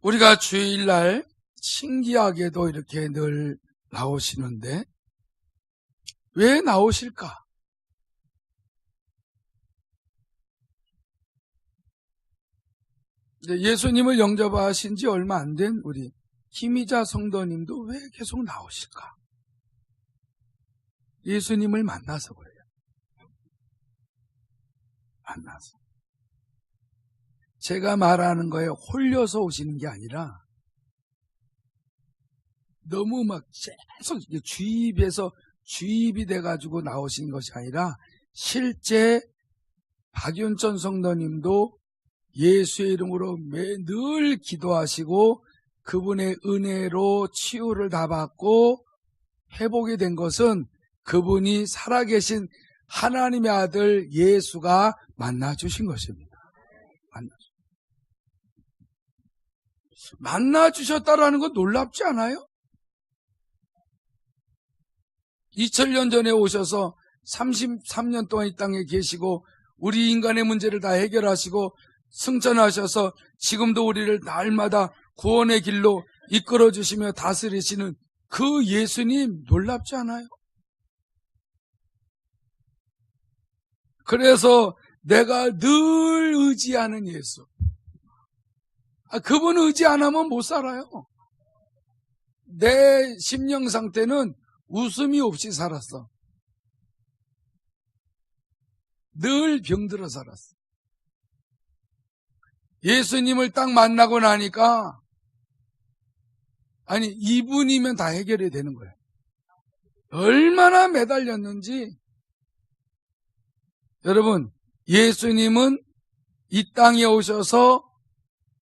우리가 주일날 신기하게도 이렇게 늘 나오시는데 왜 나오실까? 예수님을 영접하신 지 얼마 안 된 우리 김희자 성도님도 왜 계속 나오실까? 예수님을 만나서 그래요. 만나서. 제가 말하는 거에 홀려서 오시는 게 아니라 너무 막 계속 주입이 돼가지고 나오신 것이 아니라 실제 박윤천 성도님도 예수의 이름으로 늘 기도하시고 그분의 은혜로 치유를 다 받고 회복이 된 것은 그분이 살아계신 하나님의 아들 예수가 만나주신 것입니다. 만나주셨다라는 건 놀랍지 않아요? 2000년 전에 오셔서 33년 동안 이 땅에 계시고 우리 인간의 문제를 다 해결하시고 승천하셔서 지금도 우리를 날마다 구원의 길로 이끌어주시며 다스리시는 그 예수님 놀랍지 않아요? 그래서 내가 늘 의지하는 예수. 그분 의지 안 하면 못 살아요. 내 심령 상태는 웃음이 없이 살았어. 늘 병들어 살았어. 예수님을 딱 만나고 나니까 이분이면 다 해결이 되는 거예요. 얼마나 매달렸는지. 여러분, 예수님은 이 땅에 오셔서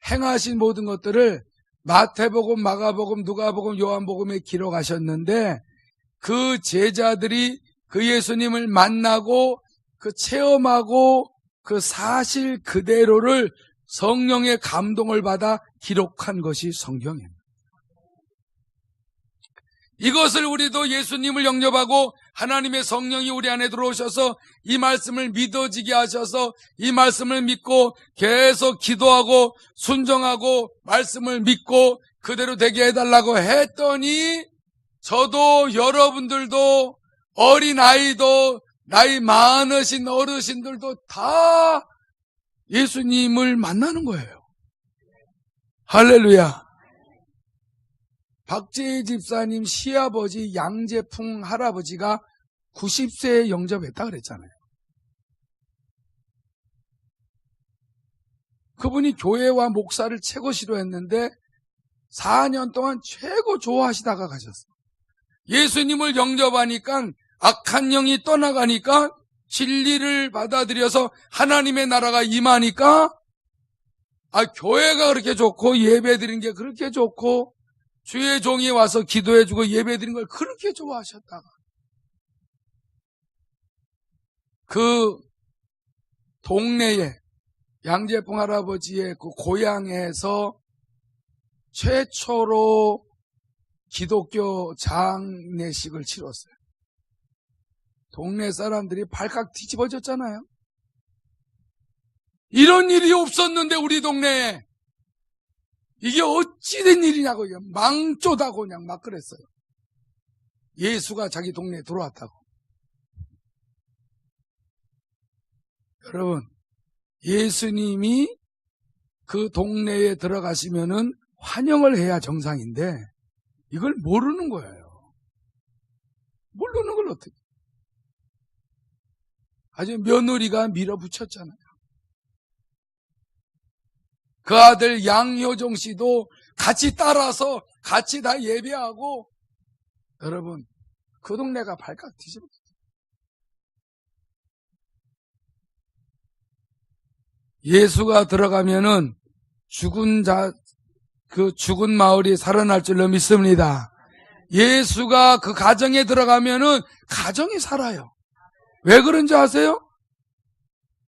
행하신 모든 것들을 마태복음, 마가복음, 누가복음, 요한복음에 기록하셨는데 그 제자들이 그 예수님을 만나고 그 체험하고 그 사실 그대로를 성령의 감동을 받아 기록한 것이 성경입니다. 이것을 우리도 예수님을 영접하고 하나님의 성령이 우리 안에 들어오셔서 이 말씀을 믿어지게 하셔서 이 말씀을 믿고 계속 기도하고 순종하고 말씀을 믿고 그대로 되게 해달라고 했더니 저도 여러분들도 어린아이도 나이 많으신 어르신들도 다 예수님을 만나는 거예요. 할렐루야. 박재희 집사님 시아버지 양재풍 할아버지가 90세에 영접했다 그랬잖아요. 그분이 교회와 목사를 최고 싫어했는데 4년 동안 최고 좋아하시다가 가셨어요. 예수님을 영접하니까 악한 영이 떠나가니까 진리를 받아들여서 하나님의 나라가 임하니까 교회가 그렇게 좋고 예배드리는 게 그렇게 좋고 주의 종이 와서 기도해주고 예배드린 걸 그렇게 좋아하셨다가 그 동네에 양재풍 할아버지의 그 고향에서 최초로 기독교 장례식을 치렀어요. 동네 사람들이 발칵 뒤집어졌잖아요. 이런 일이 없었는데 우리 동네에 이게 어찌 된 일이냐고 망조다고 그냥 막 그랬어요. 예수가 자기 동네에 들어왔다고. 여러분, 예수님이 그 동네에 들어가시면은 환영을 해야 정상인데 이걸 모르는 거예요. 모르는 걸 어떻게? 아주 며느리가 밀어붙였잖아요. 그 아들 양효정 씨도 같이 따라서 같이 다 예배하고 여러분 그 동네가 발칵 뒤집어졌어요. 예수가 들어가면은 죽은 마을이 살아날 줄로 믿습니다. 예수가 그 가정에 들어가면은 가정이 살아요. 왜 그런지 아세요?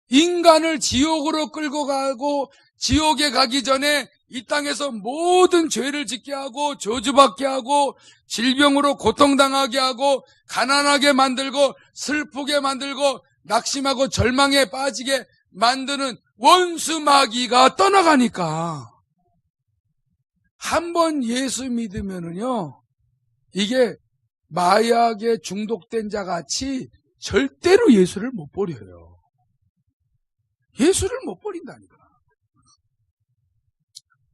인간을 지옥으로 끌고 가고 지옥에 가기 전에 이 땅에서 모든 죄를 짓게 하고 저주받게 하고 질병으로 고통당하게 하고 가난하게 만들고 슬프게 만들고 낙심하고 절망에 빠지게 만드는 원수 마귀가 떠나가니까 한 번 예수 믿으면은요, 이게 마약에 중독된 자 같이 절대로 예수를 못 버려요. 예수를 못 버린다니까.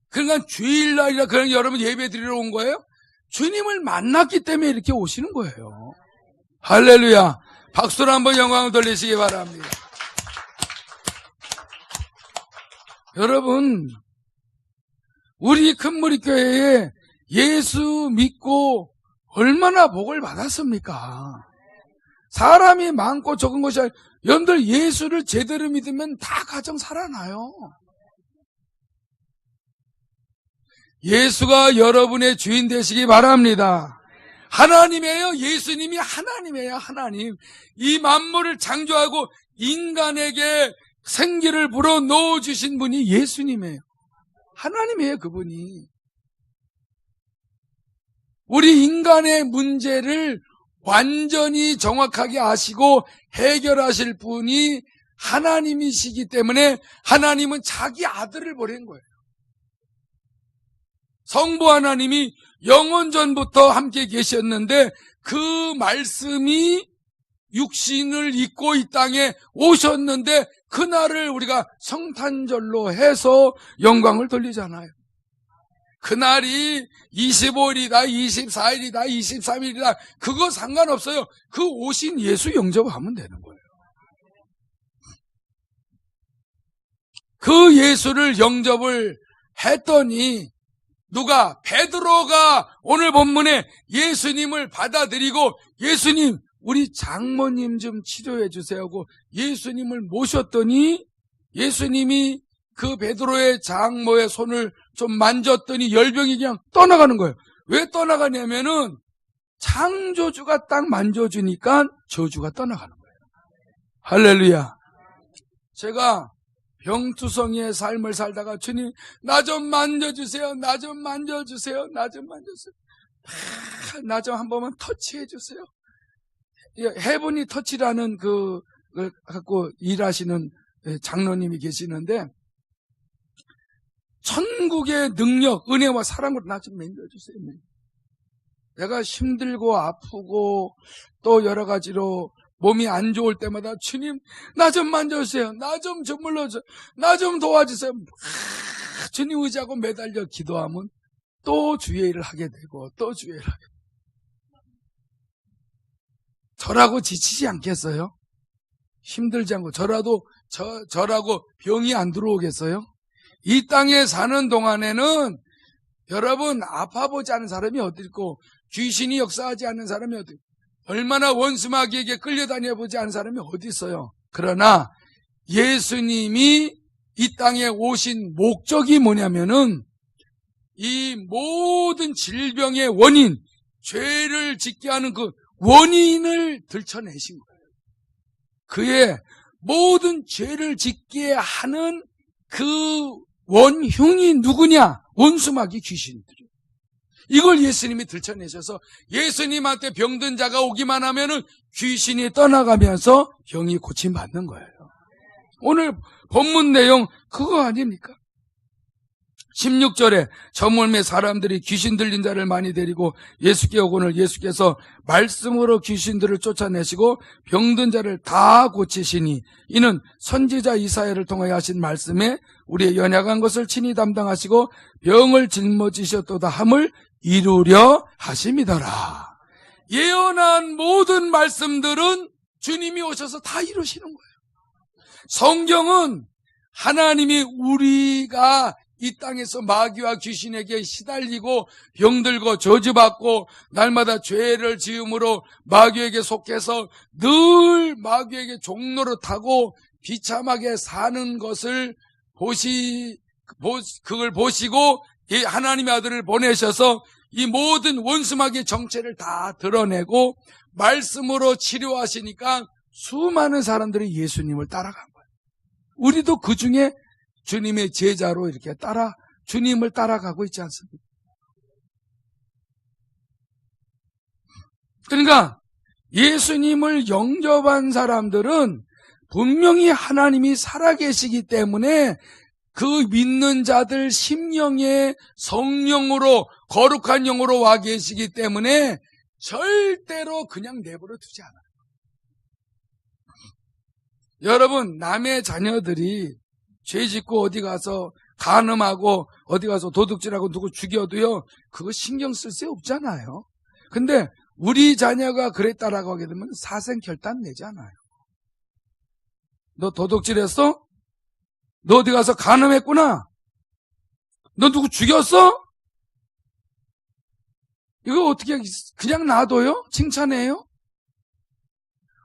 그러니까 주일날이라 그냥 여러분 예배 드리러 온 거예요? 주님을 만났기 때문에 이렇게 오시는 거예요. 할렐루야. 박수로 한번 영광을 돌리시기 바랍니다. 여러분, 우리 큰무리교회에 예수 믿고 얼마나 복을 받았습니까? 사람이 많고 적은 것이 아니라 여러분들 예수를 제대로 믿으면 다 가정 살아나요. 예수가 여러분의 주인 되시기 바랍니다. 하나님이에요. 예수님이 하나님이에요. 하나님. 이 만물을 창조하고 인간에게 생기를 불어 넣어주신 분이 예수님이에요. 하나님이에요. 그분이. 우리 인간의 문제를 완전히 정확하게 아시고 해결하실 분이 하나님이시기 때문에 하나님은 자기 아들을 보낸 거예요. 성부 하나님이 영원전부터 함께 계셨는데 그 말씀이 육신을 입고 이 땅에 오셨는데 그날을 우리가 성탄절로 해서 영광을 돌리잖아요. 그날이 25일이다, 24일이다, 23일이다 그거 상관없어요. 그 오신 예수 영접하면 되는 거예요. 그 예수를 영접을 했더니 누가? 베드로가 오늘 본문에 예수님을 받아들이고 예수님 우리 장모님 좀 치료해 주세요 하고 예수님을 모셨더니 예수님이 그 베드로의 장모의 손을 좀 만졌더니 열병이 그냥 떠나가는 거예요. 왜 떠나가냐면은 창조주가 딱 만져주니까 저주가 떠나가는 거예요. 할렐루야. 제가 병투성이의 삶을 살다가 주님 나 좀 만져주세요. 나 좀 만져주세요. 나 좀 만져주세요. 나 좀 한 번만 터치해 주세요. 헤븐이 터치라는 그 갖고 일하시는 장로님이 계시는데 천국의 능력, 은혜와 사랑으로 나 좀 만져주세요. 내가 힘들고 아프고 또 여러 가지로 몸이 안 좋을 때마다 주님 나 좀 만져주세요. 나 좀 주물러주세요. 나 좀 도와주세요. 주님 의지하고 매달려 기도하면 또 주의 일을 하게 되고 또 주의 일을 하게 되고 저라고 지치지 않겠어요? 힘들지 않고 저라고 병이 안 들어오겠어요? 이 땅에 사는 동안에는 여러분 아파보지 않은 사람이 어디 있고 귀신이 역사하지 않는 사람이 어디 있고 얼마나 원수마귀에게 끌려다녀보지 않은 사람이 어디 있어요? 그러나 예수님이 이 땅에 오신 목적이 뭐냐면은 이 모든 질병의 원인, 죄를 짓게 하는 그 원인을 들춰내신 거예요. 그의 모든 죄를 짓게 하는 그 원흉이 누구냐? 원수마귀 귀신들이에요. 이걸 예수님이 들춰내셔서 예수님한테 병든 자가 오기만 하면은 귀신이 떠나가면서 병이 고침받는 거예요. 오늘 본문 내용 그거 아닙니까? 16절에 저 멀매 사람들이 귀신 들린 자를 많이 데리고 예수께 오거늘 예수께서 말씀으로 귀신들을 쫓아내시고 병든 자를 다 고치시니 이는 선지자 이사야를 통하여 하신 말씀에 우리의 연약한 것을 친히 담당하시고 병을 짊어지셨도다 함을 이루려 하심이더라. 예언한 모든 말씀들은 주님이 오셔서 다 이루시는 거예요. 성경은 하나님이 우리가 이 땅에서 마귀와 귀신에게 시달리고 병들고 저주받고 날마다 죄를 지음으로 마귀에게 속해서 늘 마귀에게 종로를 타고 비참하게 사는 것을 그걸 보시고 이 하나님의 아들을 보내셔서 이 모든 원수마귀의 정체를 다 드러내고 말씀으로 치료하시니까 수많은 사람들이 예수님을 따라간 거예요. 우리도 그 중에 주님의 제자로 이렇게 주님을 따라가고 있지 않습니까? 그러니까 예수님을 영접한 사람들은 분명히 하나님이 살아계시기 때문에 그 믿는 자들 심령에 성령으로 거룩한 영으로 와 계시기 때문에 절대로 그냥 내버려 두지 않아요. 여러분, 남의 자녀들이 죄 짓고 어디 가서 간음하고 어디 가서 도둑질하고 누구 죽여도요, 그거 신경 쓸 새 없잖아요. 근데 우리 자녀가 그랬다라고 하게 되면 사생 결단 내잖아요. 너 도둑질했어? 너 어디 가서 간음했구나? 너 누구 죽였어? 이거 어떻게 그냥 놔둬요? 칭찬해요?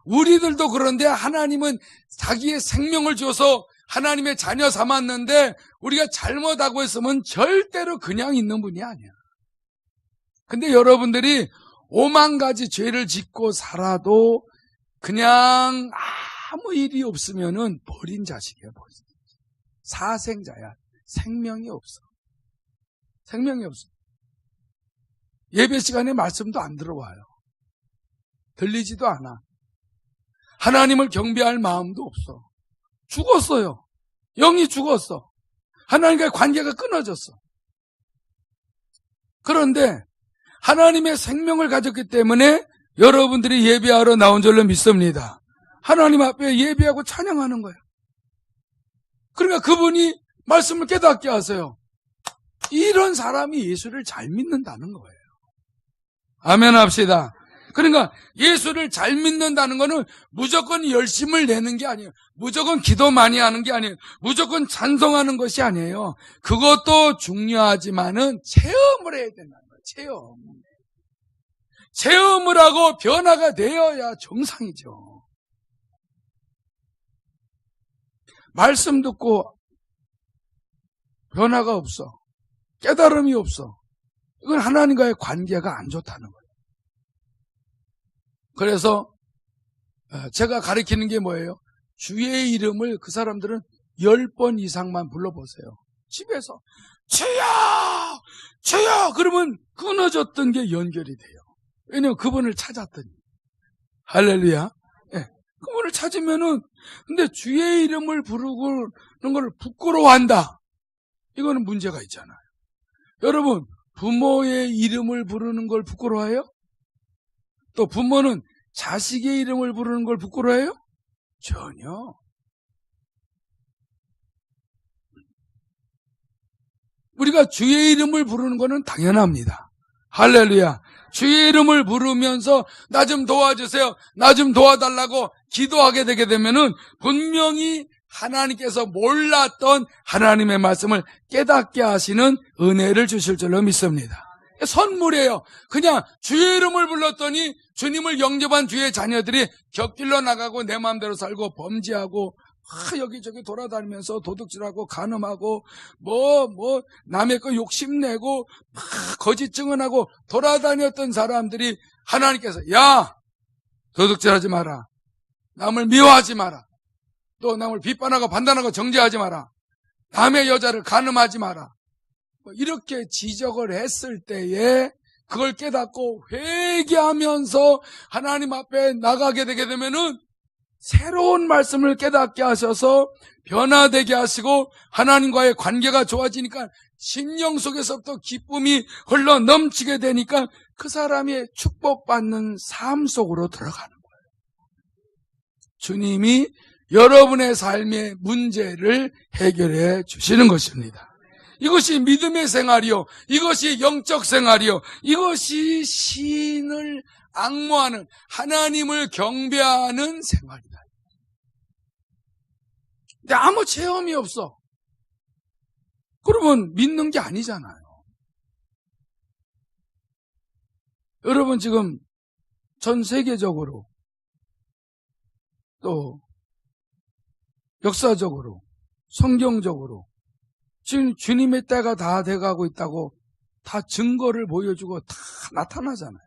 우리들도 그런데 하나님은 자기의 생명을 줘서 하나님의 자녀 삼았는데 우리가 잘못하고 있으면 절대로 그냥 있는 분이 아니야. 근데 여러분들이 5만 가지 죄를 짓고 살아도 그냥 아무 일이 없으면은 버린 자식이야, 버린 자식. 사생자야. 생명이 없어. 생명이 없어. 예배 시간에 말씀도 안 들어와요. 들리지도 않아. 하나님을 경배할 마음도 없어. 죽었어요. 영이 죽었어. 하나님과의 관계가 끊어졌어. 그런데 하나님의 생명을 가졌기 때문에 여러분들이 예배하러 나온 줄로 믿습니다. 하나님 앞에 예배하고 찬양하는 거예요. 그러니까 그분이 말씀을 깨닫게 하세요. 이런 사람이 예수를 잘 믿는다는 거예요. 아멘 합시다. 그러니까 예수를 잘 믿는다는 거는 무조건 열심을 내는 게 아니에요. 무조건 기도 많이 하는 게 아니에요. 무조건 찬송하는 것이 아니에요. 그것도 중요하지만은 체험을 해야 된다는 거예요. 체험. 체험을 하고 변화가 되어야 정상이죠. 말씀 듣고 변화가 없어. 깨달음이 없어. 이건 하나님과의 관계가 안 좋다는 거예요. 그래서 제가 가르치는 게 뭐예요? 주의 이름을 그 사람들은 10번 이상만 불러보세요. 집에서 주여! 주여! 그러면 끊어졌던 게 연결이 돼요. 왜냐면 그분을 찾았더니. 할렐루야. 네. 그분을 찾으면은, 근데 주의 이름을 부르는 걸 부끄러워한다. 이거는 문제가 있잖아요. 여러분, 부모의 이름을 부르는 걸 부끄러워해요? 또 부모는 자식의 이름을 부르는 걸 부끄러워해요? 전혀. 우리가 주의 이름을 부르는 거는 당연합니다. 할렐루야. 주의 이름을 부르면서 나 좀 도와주세요, 나 좀 도와달라고 기도하게 되게 되면은 분명히 하나님께서 몰랐던 하나님의 말씀을 깨닫게 하시는 은혜를 주실 줄로 믿습니다. 선물이에요. 그냥 주의 이름을 불렀더니 주님을 영접한 주의 자녀들이 곁길로 나가고 내 마음대로 살고 범죄하고 여기저기 돌아다니면서 도둑질하고 간음하고 남의 거 욕심내고 거짓 증언하고 돌아다녔던 사람들이 하나님께서 야, 도둑질하지 마라, 남을 미워하지 마라, 또 남을 비판하고 판단하고 정죄하지 마라, 남의 여자를 간음하지 마라, 이렇게 지적을 했을 때에 그걸 깨닫고 회개하면서 하나님 앞에 나가게 되게 되면은 새로운 말씀을 깨닫게 하셔서 변화되게 하시고 하나님과의 관계가 좋아지니까 심령 속에서부터 기쁨이 흘러 넘치게 되니까 그 사람이 축복받는 삶 속으로 들어가는 거예요. 주님이 여러분의 삶의 문제를 해결해 주시는 것입니다. 이것이 믿음의 생활이요, 이것이 영적 생활이요, 이것이 신을 앙모하는 하나님을 경배하는 생활이다. 근데 아무 체험이 없어. 그러면 믿는 게 아니잖아요. 여러분 지금 전 세계적으로 또 역사적으로 성경적으로 지금 주님의 때가 다 돼가고 있다고 다 증거를 보여주고 다 나타나잖아요.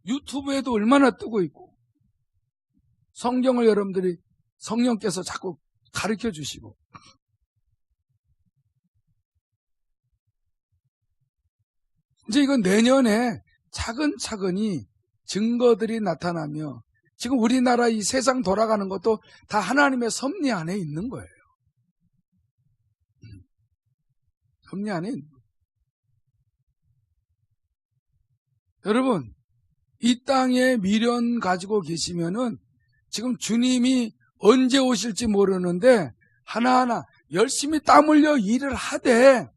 유튜브에도 얼마나 뜨고 있고 성경을 여러분들이 성령께서 자꾸 가르쳐 주시고 이제 이건 내년에 차근차근히 증거들이 나타나며 지금 우리나라 이 세상 돌아가는 것도 다 하나님의 섭리 안에 있는 거예요. 섭리 안에 있는 거예요. 여러분, 이 땅에 미련 가지고 계시면은 지금 주님이 언제 오실지 모르는데 하나하나 열심히 땀 흘려 일을 하되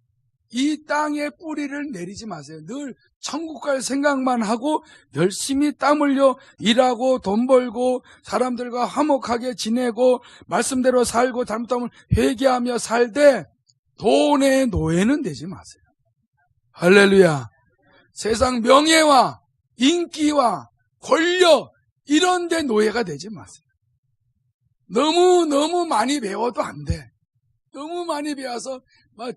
이 땅에 뿌리를 내리지 마세요. 늘 천국 갈 생각만 하고 열심히 땀 흘려 일하고 돈 벌고 사람들과 화목하게 지내고 말씀대로 살고 잘못하면 회개하며 살되 돈의 노예는 되지 마세요. 할렐루야. 세상 명예와 인기와 권력 이런 데 노예가 되지 마세요. 너무 많이 배워도 안 돼. 너무 많이 배워서 막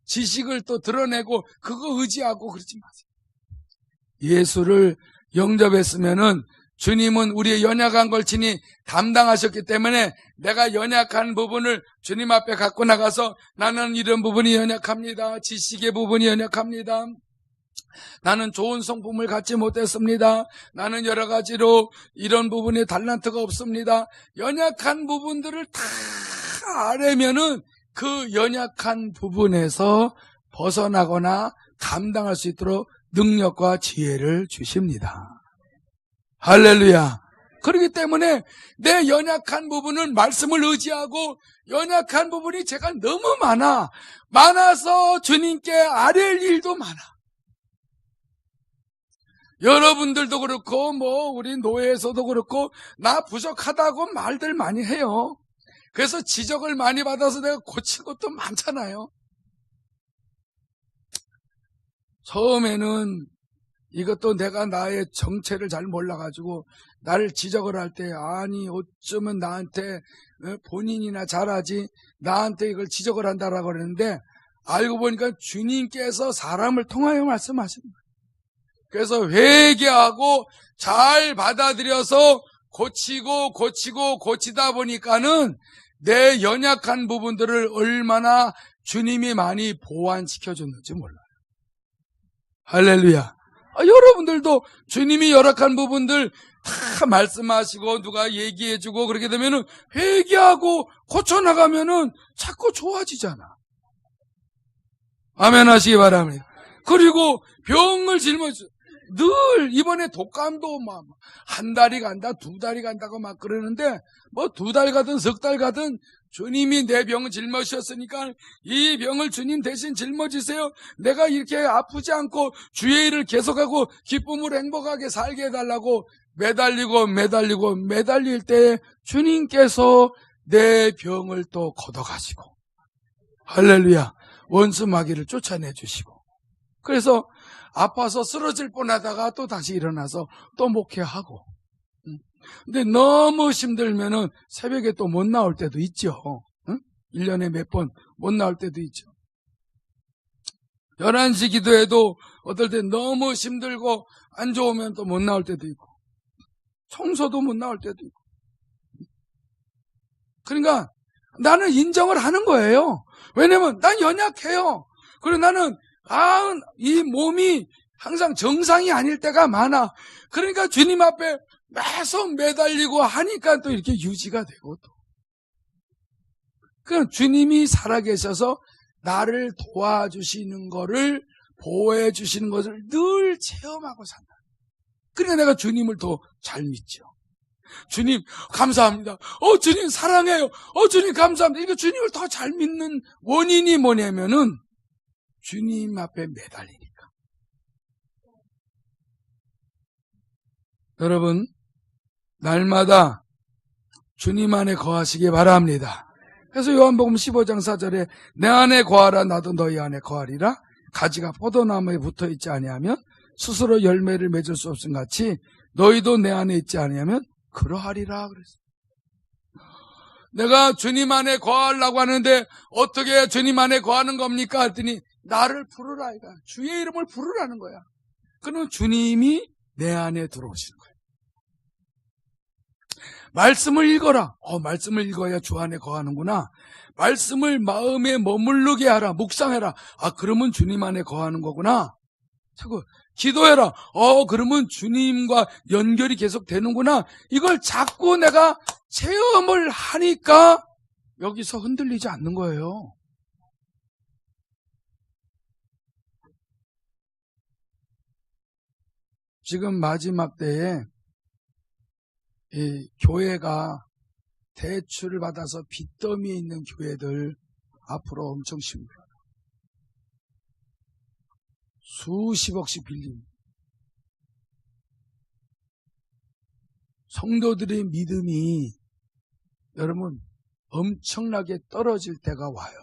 지식을 또 드러내고 그거 의지하고 그러지 마세요. 예수를 영접했으면은 주님은 우리의 연약한 걸 친히 담당하셨기 때문에 내가 연약한 부분을 주님 앞에 갖고 나가서 나는 이런 부분이 연약합니다. 지식의 부분이 연약합니다. 나는 좋은 성품을 갖지 못했습니다. 나는 여러 가지로 이런 부분에 달란트가 없습니다. 연약한 부분들을 다 알으면은 그 연약한 부분에서 벗어나거나 감당할 수 있도록 능력과 지혜를 주십니다. 할렐루야. 그렇기 때문에 내 연약한 부분은 말씀을 의지하고 연약한 부분이 제가 너무 많아서 주님께 아뢰일 일도 많아. 여러분들도 그렇고 우리 노예에서도 그렇고 나 부족하다고 말들 많이 해요. 그래서 지적을 많이 받아서 내가 고친 것도 많잖아요. 처음에는 이것도 내가 나의 정체를 잘 몰라가지고 나를 지적을 할 때 아니 어쩌면 나한테 본인이나 잘하지 나한테 이걸 지적을 한다라고 그랬는데 알고 보니까 주님께서 사람을 통하여 말씀하시는 거예요. 그래서 회개하고 잘 받아들여서 고치다 보니까는 내 연약한 부분들을 얼마나 주님이 많이 보완시켜줬는지 몰라요. 할렐루야. 여러분들도 주님이 열악한 부분들 다 말씀하시고 누가 얘기해주고 그렇게 되면은 회개하고 고쳐나가면은 자꾸 좋아지잖아. 아멘 하시기 바랍니다. 그리고 병을 짊어져 늘 이번에 독감도 막 한 달이 간다, 두 달이 간다고 막 그러는데 두 달 가든 석 달 가든 주님이 내 병을 짊어지셨으니까 이 병을 주님 대신 짊어지세요. 내가 이렇게 아프지 않고 주의 일을 계속하고 기쁨으로 행복하게 살게 해달라고 매달릴 때 주님께서 내 병을 또 걷어가시고 할렐루야 원수 마귀를 쫓아내 주시고 그래서 아파서 쓰러질 뻔하다가 또 다시 일어나서 또 목회하고 근데 너무 힘들면은 새벽에 또 못 나올 때도 있죠. 1년에 몇 번 못 나올 때도 있죠. 11시 기도해도 어떨 때 너무 힘들고 안 좋으면 또 못 나올 때도 있고 청소도 못 나올 때도 있고 그러니까 나는 인정을 하는 거예요. 왜냐면 난 연약해요. 그리고 나는 이 몸이 항상 정상이 아닐 때가 많아. 그러니까 주님 앞에 계속 매달리고 하니까 또 이렇게 유지가 되고 또. 그러니까 주님이 살아계셔서 나를 도와주시는 거를 보호해 주시는 것을 늘 체험하고 산다. 그러니까 내가 주님을 더 잘 믿죠. 주님 감사합니다. 주님 사랑해요. 주님 감사합니다. 이거 주님을 더 잘 믿는 원인이 뭐냐면은 주님 앞에 매달리니까. 여러분 날마다 주님 안에 거하시기 바랍니다. 그래서 요한복음 15장 4절에 내 안에 거하라 나도 너희 안에 거하리라. 가지가 포도나무에 붙어있지 아니하면 스스로 열매를 맺을 수 없음 같이 너희도 내 안에 있지 아니하면 그러하리라 그랬어요. 내가 주님 안에 거하려고 하는데 어떻게 주님 안에 거하는 겁니까? 했더니 나를 부르라 이가 주의 이름을 부르라는 거야. 그러면 주님이 내 안에 들어오시는 거예요. 말씀을 읽어라. 말씀을 읽어야 주 안에 거하는구나. 말씀을 마음에 머무르게 하라. 묵상해라. 그러면 주님 안에 거하는 거구나. 자꾸 기도해라. 그러면 주님과 연결이 계속 되는구나. 이걸 자꾸 내가 체험을 하니까 여기서 흔들리지 않는 거예요. 지금 마지막 때에 이 교회가 대출을 받아서 빚더미에 있는 교회들 앞으로 엄청 힘들어요. 수십억씩 빌립니다. 성도들의 믿음이 여러분 엄청나게 떨어질 때가 와요.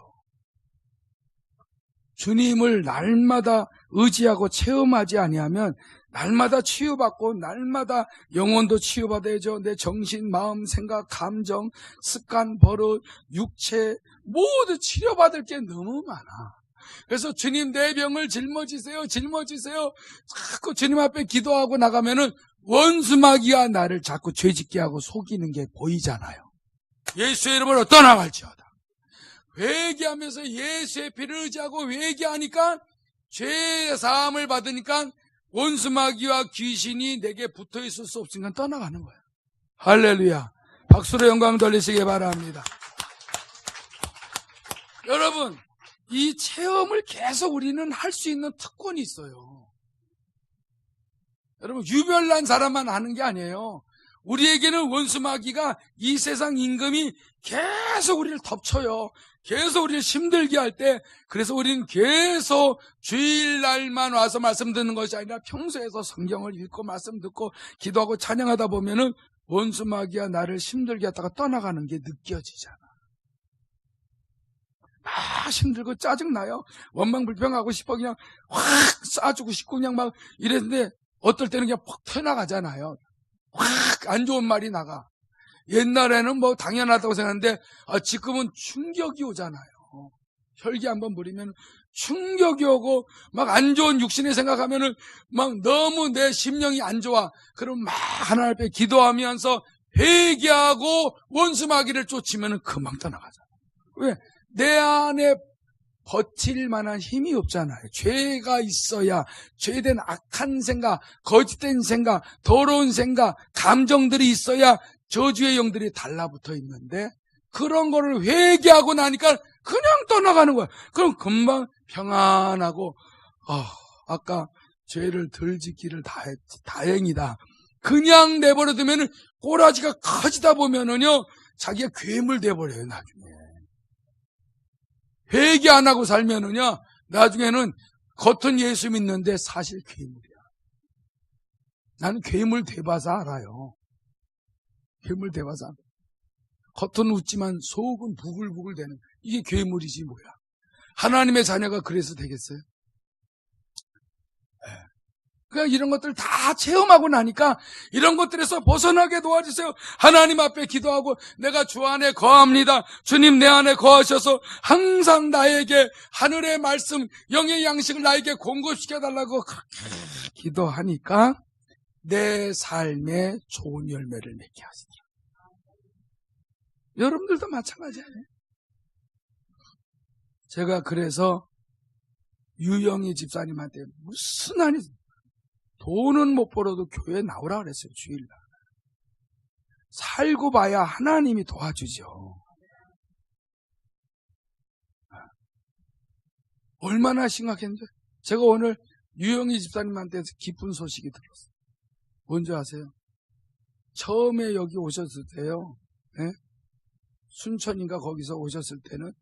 주님을 날마다 의지하고 체험하지 아니하면 날마다 치유받고 날마다 영혼도 치유받아야죠. 내 정신, 마음, 생각, 감정, 습관, 버릇, 육체 모두 치료받을 게 너무 많아. 그래서 주님 내 병을 짊어지세요. 짊어지세요. 자꾸 주님 앞에 기도하고 나가면은 원수마귀가 나를 자꾸 죄짓게 하고 속이는 게 보이잖아요. 예수의 이름으로 떠나갈지어다. 회개하면서 예수의 피를 의지하고 회개하니까 죄의 사함을 받으니까 원수마귀와 귀신이 내게 붙어있을 수 없으니까 떠나가는 거예요. 할렐루야. 박수로 영광 돌리시기 바랍니다. 여러분, 이 체험을 계속 우리는 할 수 있는 특권이 있어요. 여러분, 유별난 사람만 하는 게 아니에요. 우리에게는 원수마귀가 이 세상 임금이 계속 우리를 덮쳐요. 계속 우리를 힘들게 할 때, 그래서 우리는 계속 주일날만 와서 말씀 듣는 것이 아니라 평소에서 성경을 읽고 말씀 듣고 기도하고 찬양하다 보면은 원수마귀가 나를 힘들게 하다가 떠나가는 게 느껴지잖아. 막 힘들고 짜증나요. 원망불평하고 싶어 그냥 확 쏴주고 싶고 그냥 막 이랬는데 어떨 때는 그냥 퍽 튀어나가잖아요. 확 안 좋은 말이 나가. 옛날에는 뭐 당연하다고 생각하는데 지금은 충격이 오잖아요. 혈기 한번 부리면 충격이 오고 막 안 좋은 육신의 생각하면은 막 너무 내 심령이 안 좋아. 그럼 막 하나님 앞에 기도하면서 회개하고 원수마귀를 쫓으면은 금방 떠나가잖아. 왜? 내 안에 버틸 만한 힘이 없잖아요. 죄가 있어야 죄된 악한 생각, 거짓된 생각, 더러운 생각, 감정들이 있어야 저주의 영들이 달라붙어 있는데 그런 거를 회개하고 나니까 그냥 떠나가는 거야. 그럼 금방 평안하고 아까 죄를 덜 짓기를 다 했지. 다행이다. 그냥 내버려두면 꼬라지가 커지다 보면은요 자기가 괴물 돼버려요. 나중에 회개 안 하고 살면은요 나중에는 겉은 예수 믿는데 사실 괴물이야. 나는 괴물 돼봐서 알아요. 괴물 돼봐서 알아요. 겉은 웃지만 속은 부글부글 되는 이게 괴물이지 뭐야. 하나님의 자녀가 그래서 되겠어요? 그러니까 이런 것들 다 체험하고 나니까 이런 것들에서 벗어나게 도와주세요. 하나님 앞에 기도하고 내가 주 안에 거합니다. 주님 내 안에 거하셔서 항상 나에게 하늘의 말씀, 영의 양식을 나에게 공급시켜달라고 그렇게 기도하니까 내 삶에 좋은 열매를 맺게 하시더라고요. 여러분들도 마찬가지예요. 제가 그래서 유영희 집사님한테 무슨 한이 돈은 못 벌어도 교회에 나오라 그랬어요. 주일날. 살고 봐야 하나님이 도와주죠. 얼마나 심각했는데 제가 오늘 유영희 집사님한테 기쁜 소식이 들었어요. 뭔지 아세요? 처음에 여기 오셨을 때요. 네? 순천인가 거기서 오셨을 때는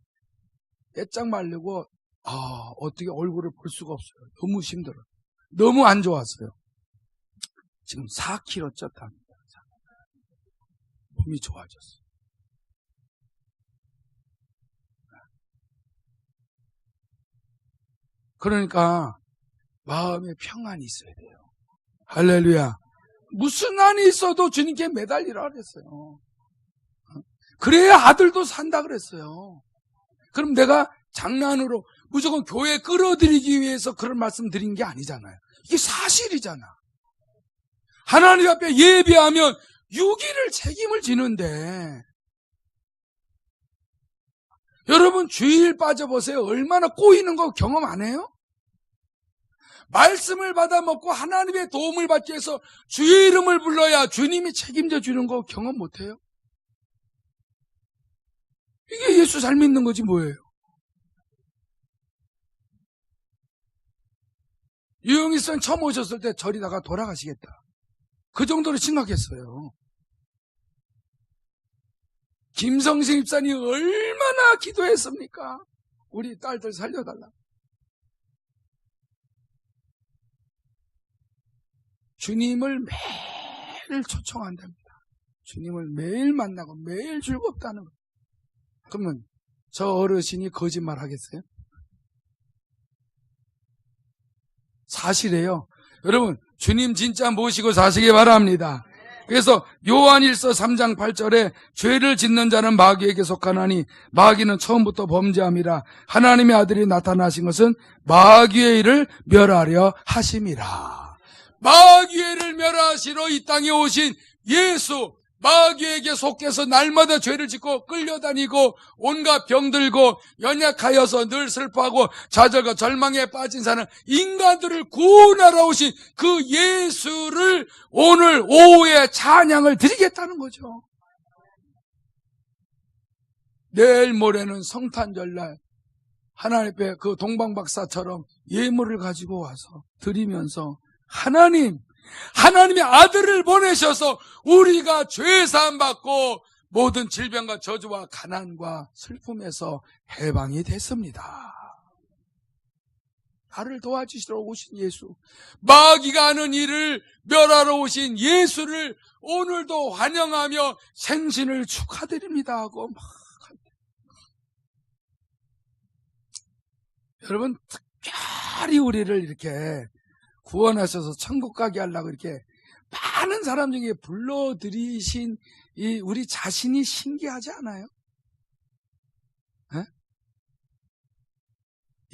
빼짝 말리고 어떻게 얼굴을 볼 수가 없어요. 너무 힘들어요. 너무 안 좋았어요. 지금 4kg 쪘답니다. 몸이 좋아졌어요. 그러니까 마음에 평안이 있어야 돼요. 할렐루야. 무슨 한이 있어도 주님께 매달리라 그랬어요. 그래야 아들도 산다 그랬어요. 그럼 내가 장난으로 무조건 교회 끌어들이기 위해서 그런 말씀 드린 게 아니잖아요. 이게 사실이잖아. 하나님 앞에 예배하면 유기를 책임을 지는데 여러분 주일 빠져보세요. 얼마나 꼬이는 거 경험 안 해요? 말씀을 받아 먹고 하나님의 도움을 받기 위해서 주의 이름을 불러야 주님이 책임져 주는 거 경험 못 해요? 이게 예수 잘 믿는 거지 뭐예요? 유영일선 처음 오셨을 때 절이다가 돌아가시겠다. 그 정도로 심각했어요. 김성식 집사님 얼마나 기도했습니까? 우리 딸들 살려달라. 주님을 매일 초청한답니다. 주님을 매일 만나고 매일 즐겁다는 거. 그러면 저 어르신이 거짓말 하겠어요? 사실이에요. 여러분, 주님 진짜 모시고 사시기 바랍니다. 그래서 요한일서 3장 8절에 죄를 짓는 자는 마귀에게 속하나니 마귀는 처음부터 범죄함이라. 하나님의 아들이 나타나신 것은 마귀의 일을 멸하려 하심이라. 마귀의 일을 멸하시러 이 땅에 오신 예수, 마귀에게 속해서 날마다 죄를 짓고 끌려다니고 온갖 병들고 연약하여서 늘 슬퍼하고 좌절과 절망에 빠진 사람 인간들을 구원하러 오신 그 예수를 오늘 오후에 찬양을 드리겠다는 거죠. 내일 모레는 성탄절날 하나님 앞에 그 동방박사처럼 예물을 가지고 와서 드리면서 하나님의 아들을 보내셔서 우리가 죄사함 받고 모든 질병과 저주와 가난과 슬픔에서 해방이 됐습니다. 나를 도와주시러 오신 예수, 마귀가 하는 일을 멸하러 오신 예수를 오늘도 환영하며 생신을 축하드립니다 하고 막 여러분, 특별히 우리를 이렇게 구원하셔서 천국 가게 하려고 이렇게 많은 사람 중에 불러들이신 이 우리 자신이 신기하지 않아요? 에?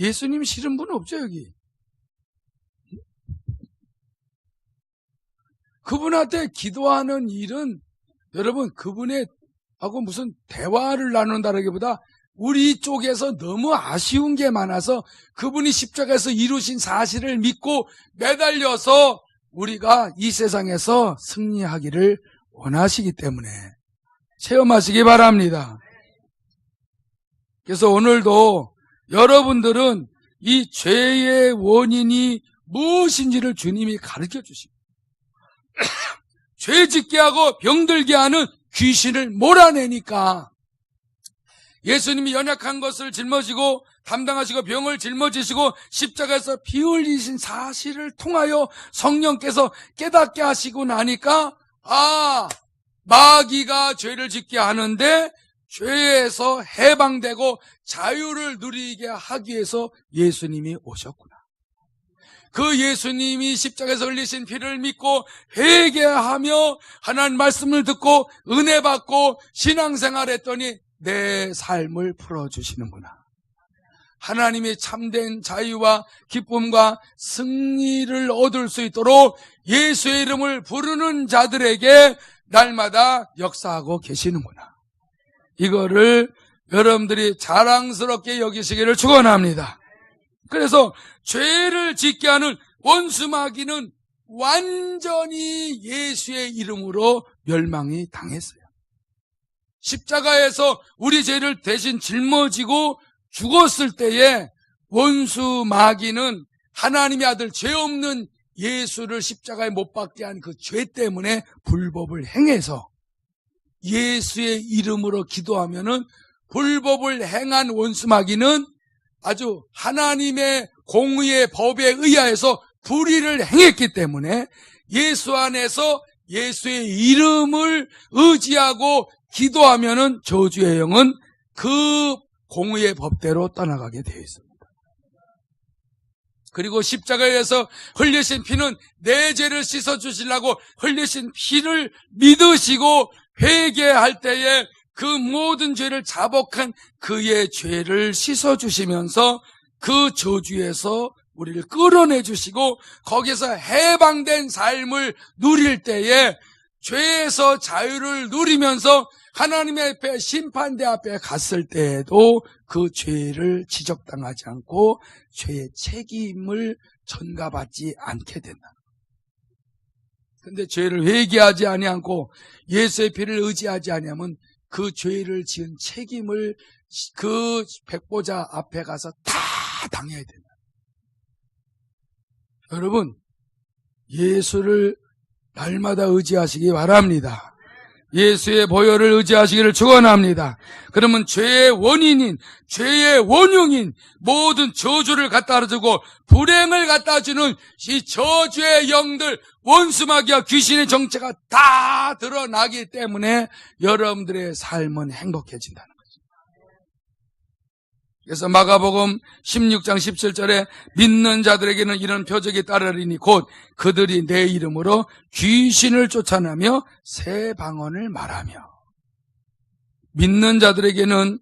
예수님 싫은 분 없죠, 여기? 그분한테 기도하는 일은 여러분, 그분의 하고 무슨 대화를 나눈다라기보다 우리 쪽에서 너무 아쉬운 게 많아서 그분이 십자가에서 이루신 사실을 믿고 매달려서 우리가 이 세상에서 승리하기를 원하시기 때문에 체험하시기 바랍니다. 그래서 오늘도 여러분들은 이 죄의 원인이 무엇인지를 주님이 가르쳐 주십니다. 죄 짓게 하고 병들게 하는 귀신을 몰아내니까 예수님이 연약한 것을 짊어지고 담당하시고 병을 짊어지시고 십자가에서 피 흘리신 사실을 통하여 성령께서 깨닫게 하시고 나니까 마귀가 죄를 짓게 하는데 죄에서 해방되고 자유를 누리게 하기 위해서 예수님이 오셨구나. 그 예수님이 십자가에서 흘리신 피를 믿고 회개하며 하나님 말씀을 듣고 은혜 받고 신앙생활 했더니 내 삶을 풀어주시는구나. 하나님의 참된 자유와 기쁨과 승리를 얻을 수 있도록 예수의 이름을 부르는 자들에게 날마다 역사하고 계시는구나. 이거를 여러분들이 자랑스럽게 여기시기를 축원합니다. 그래서 죄를 짓게 하는 원수 마귀는 완전히 예수의 이름으로 멸망이 당했어요. 십자가에서 우리 죄를 대신 짊어지고 죽었을 때에 원수 마귀는 하나님의 아들 죄 없는 예수를 십자가에 못 박게 한 그 죄 때문에 불법을 행해서 예수의 이름으로 기도하면은 불법을 행한 원수 마귀는 아주 하나님의 공의의 법에 의하여서 불의를 행했기 때문에 예수 안에서 예수의 이름을 의지하고 기도하면은 저주의 영은 그 공의의 법대로 떠나가게 되어 있습니다. 그리고 십자가에서 흘리신 피는 내 죄를 씻어주시려고 흘리신 피를 믿으시고 회개할 때에 그 모든 죄를 자복한 그의 죄를 씻어주시면서 그 저주에서 우리를 끌어내주시고 거기서 해방된 삶을 누릴 때에 죄에서 자유를 누리면서 하나님의 앞에 심판대 앞에 갔을 때에도 그 죄를 지적당하지 않고 죄의 책임을 전가받지 않게 된다. 근데 죄를 회개하지 아니하고 예수의 피를 의지하지 아니하면 그 죄를 지은 책임을 그 백보자 앞에 가서 다 당해야 된다. 여러분, 예수를 날마다 의지하시기 바랍니다. 예수의 보혈을 의지하시기를 축원합니다. 그러면 죄의 원인인, 죄의 원흉인 모든 저주를 갖다 주고 불행을 갖다 주는 이 저주의 영들, 원수마귀와 귀신의 정체가 다 드러나기 때문에 여러분들의 삶은 행복해진다는 거죠. 그래서 마가복음 16장 17절에 믿는 자들에게는 이런 표적이 따르리니 곧 그들이 내 이름으로 귀신을 쫓아내며 새 방언을 말하며. 믿는 자들에게는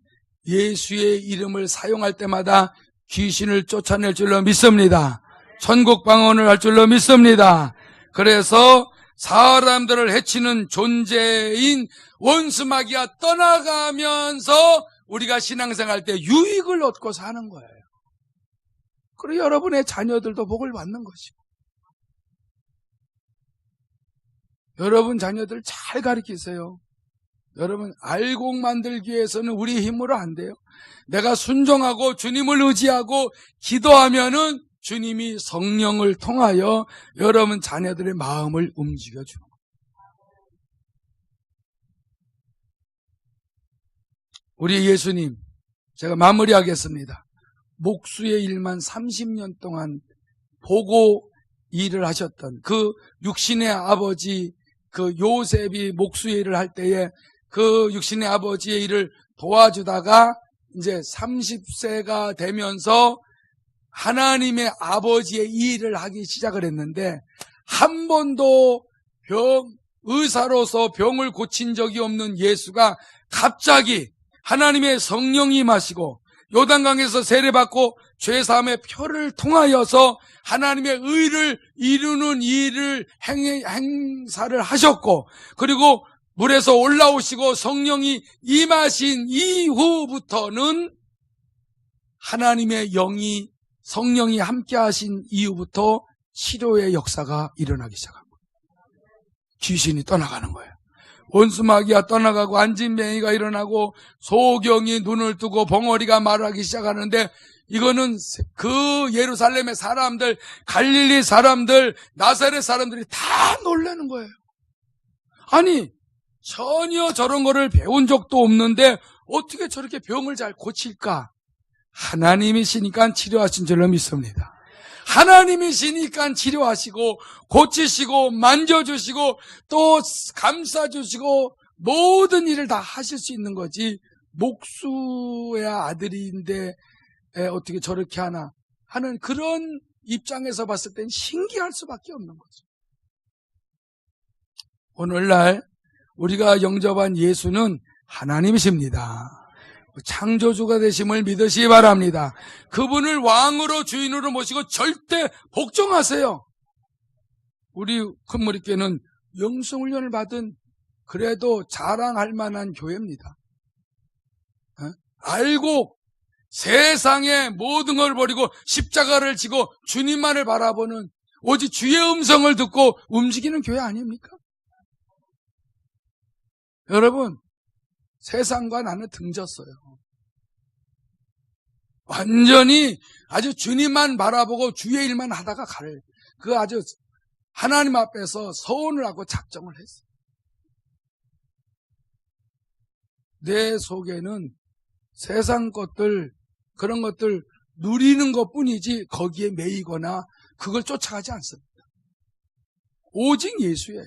예수의 이름을 사용할 때마다 귀신을 쫓아낼 줄로 믿습니다. 천국 방언을 할 줄로 믿습니다. 그래서 사람들을 해치는 존재인 원수마귀가 떠나가면서 우리가 신앙생활 때 유익을 얻고 사는 거예요. 그리고 여러분의 자녀들도 복을 받는 것이고, 여러분 자녀들 잘 가르치세요. 여러분 알곡 만들기 위해서는 우리 힘으로 안 돼요. 내가 순종하고 주님을 의지하고 기도하면은 주님이 성령을 통하여 여러분 자녀들의 마음을 움직여주는 거예요. 우리 예수님, 제가 마무리하겠습니다. 목수의 일만 30년 동안 보고 일을 하셨던 그 육신의 아버지, 그 요셉이 목수의 일을 할 때에 그 육신의 아버지의 일을 도와주다가 이제 30세가 되면서 하나님의 아버지의 일을 하기 시작을 했는데 한 번도 의사로서 병을 고친 적이 없는 예수가 갑자기 하나님의 성령이 임하시고 요단강에서 세례받고 죄사함의 표를 통하여서 하나님의 의를 이루는 일을 행사를 하셨고, 그리고 물에서 올라오시고 성령이 임하신 이후부터는 하나님의 영이 성령이 함께 하신 이후부터 치료의 역사가 일어나기 시작한 거예요. 귀신이 떠나가는 거예요. 원수마귀가 떠나가고 안진뱅이가 일어나고 소경이 눈을 뜨고 벙어리가 말하기 시작하는데, 이거는 그 예루살렘의 사람들, 갈릴리 사람들, 나사렛 사람들이 다 놀라는 거예요. 아니 전혀 저런 거를 배운 적도 없는데 어떻게 저렇게 병을 잘 고칠까? 하나님이시니까 치료하신 줄로 믿습니다. 하나님이시니까 치료하시고 고치시고 만져주시고 또 감싸주시고 모든 일을 다 하실 수 있는 거지, 목수의 아들인데 어떻게 저렇게 하나 하는 그런 입장에서 봤을 땐 신기할 수밖에 없는 거죠. 오늘날 우리가 영접한 예수는 하나님이십니다. 창조주가 되심을 믿으시기 바랍니다. 그분을 왕으로 주인으로 모시고 절대 복종하세요. 우리 큰머리교회는 영성훈련을 받은 그래도 자랑할 만한 교회입니다. 알고 세상의 모든 걸 버리고 십자가를 지고 주님만을 바라보는 오직 주의 음성을 듣고 움직이는 교회 아닙니까? 여러분, 세상과 나는 등졌어요. 완전히 아주 주님만 바라보고 주의 일만 하다가 그 아주 하나님 앞에서 서원을 하고 작정을 했어요. 내 속에는 세상 것들, 그런 것들 누리는 것 뿐이지 거기에 매이거나 그걸 쫓아가지 않습니다. 오직 예수예요.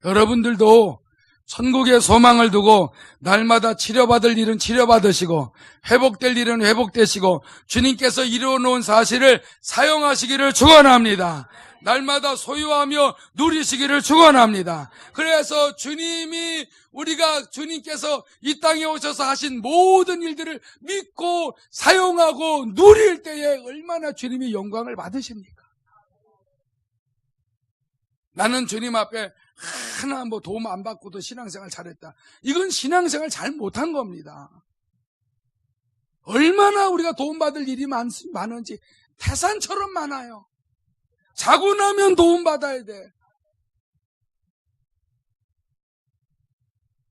여러분들도 천국의 소망을 두고 날마다 치료받을 일은 치료받으시고 회복될 일은 회복되시고 주님께서 이루어놓은 사실을 사용하시기를 축원합니다. 날마다 소유하며 누리시기를 축원합니다. 그래서 주님께서 이 땅에 오셔서 하신 모든 일들을 믿고 사용하고 누릴 때에 얼마나 주님이 영광을 받으십니까? 나는 주님 앞에 하나 도움 안 받고도 신앙생활 잘했다. 이건 신앙생활 잘 못한 겁니다. 얼마나 우리가 도움받을 일이 많은지 태산처럼 많아요. 자고 나면 도움받아야 돼.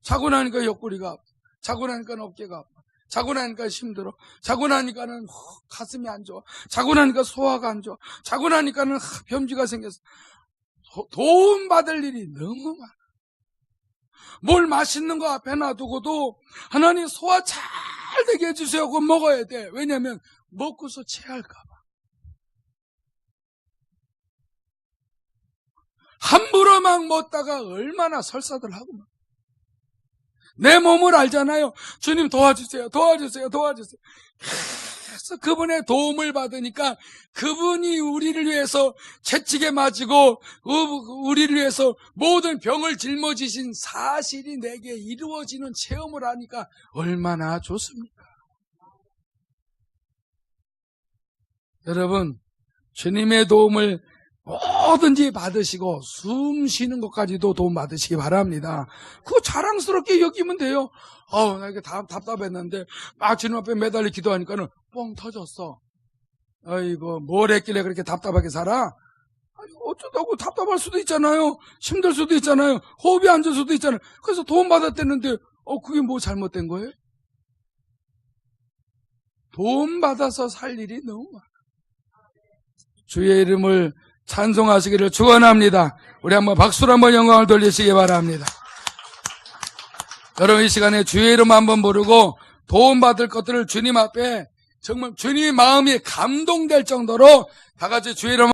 자고 나니까 옆구리가 아파. 자고 나니까 어깨가 아파. 자고 나니까 힘들어. 자고 나니까는 가슴이 안 좋아. 자고 나니까 소화가 안 좋아. 자고 나니까는 변비가 생겼어. 도움 받을 일이 너무 많아. 뭘 맛있는 거 앞에 놔두고도 하나님 소화 잘 되게 해주세요 하고 먹어야 돼. 왜냐하면 먹고서 체할까 봐. 함부로 막 먹다가 얼마나 설사들 하고 막. 내 몸을 알잖아요. 주님 도와주세요. 도와주세요. 도와주세요. 그래서 그분의 도움을 받으니까 그분이 우리를 위해서 채찍에 맞고 우리를 위해서 모든 병을 짊어지신 사실이 내게 이루어지는 체험을 하니까 얼마나 좋습니까? 여러분, 주님의 도움을 뭐든지 받으시고 숨 쉬는 것까지도 도움 받으시기 바랍니다. 그거 자랑스럽게 여기면 돼요. 나 이게 답답했는데 막 주님 앞에 매달려 기도하니까는 뻥 터졌어. 아이고, 뭘 했길래 그렇게 답답하게 살아? 아니, 어쩌다고 답답할 수도 있잖아요. 힘들 수도 있잖아요. 호흡이 안 좋을 수도 있잖아요. 그래서 도움 받았댔는데 그게 뭐 잘못된 거예요? 도움 받아서 살 일이 너무 많아. 주의 이름을 찬송하시기를 축원합니다. 우리 한번 박수로 한번 영광을 돌리시기 바랍니다. 여러분, 이 시간에 주의 이름 한번 부르고 도움받을 것들을 주님 앞에 정말 주님 마음이 감동될 정도로 다 같이 주의 이름